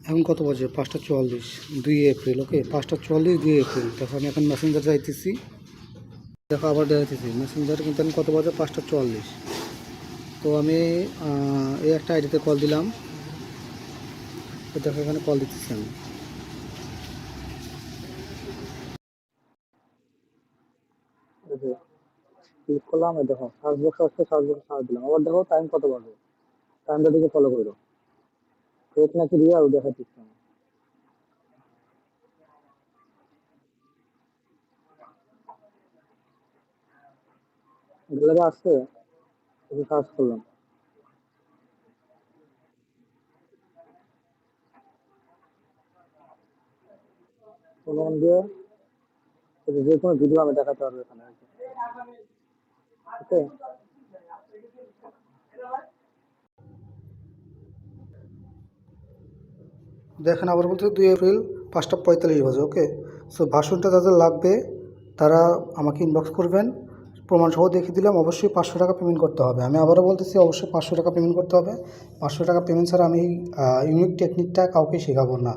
এখন কত বাজে? 5টা 44, 2 এপ্রিল। ওকে, 5টা 44, 2 এপ্রিল। দেখো আমি এখন মেসেঞ্জার যাইতেছি। দেখো আবার যাইতেছি মেসেঞ্জার, কিন্তু আমি কত বাজে? 5টা 44। তো আমি এই একটা আইডিতে কল দিলাম। তো দেখো এখানে কল দিতেছি আমি। ক্লিক করলাম, দেখো সার্চ বক্স আসছে, সার্চ বক্স সার্চ দিলাম। আবার দেখো টাইম কত বাজে, টাইমটা দিকে ফলো করো। ফেক নাকি রিয়াল দেখাচ্ছি আমি। গ্যালারি আসছে, সার্চ করলাম। অনুমান দিয়ে যে কোনো ভিডিও আমি দেখাতে পারবো এখানে। ওকে, দেখেন আবার বলতে 2 এপ্রিল 5টা 45 বাজে। ওকে, সো ভাষণটা যাদের লাগবে তারা আমাকে ইনবক্স করবেন। প্রমাণ সহ দেখিয়ে দিলাম। অবশ্যই 500 টাকা পেমেন্ট করতে হবে। আমি আবারও বলতেছি, অবশ্যই 500 টাকা পেমেন্ট করতে হবে। 500 টাকা পেমেন্ট ছাড়া আমি ইউনিক টেকনিকটা কাউকে শেখাবো না।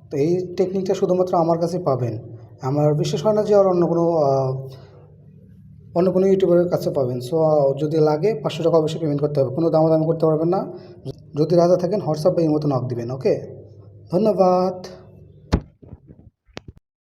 তো এই টেকনিকটা শুধুমাত্র আমার কাছে পাবেন। আমার বিশ্বাস হয় না যে আর অন্য কোনো ইউটিউবারের কাছে পাবেন। সো যদি লাগে 500 টাকা অবশ্যই পেমেন্ট করতে হবে। কোনো দামাদামি করতে পারবেন না। যদি রাজা থাকেন হোয়াটসঅ্যাপ বা এই মতো নক দিবেন। ওকে, ধন্যবাদ।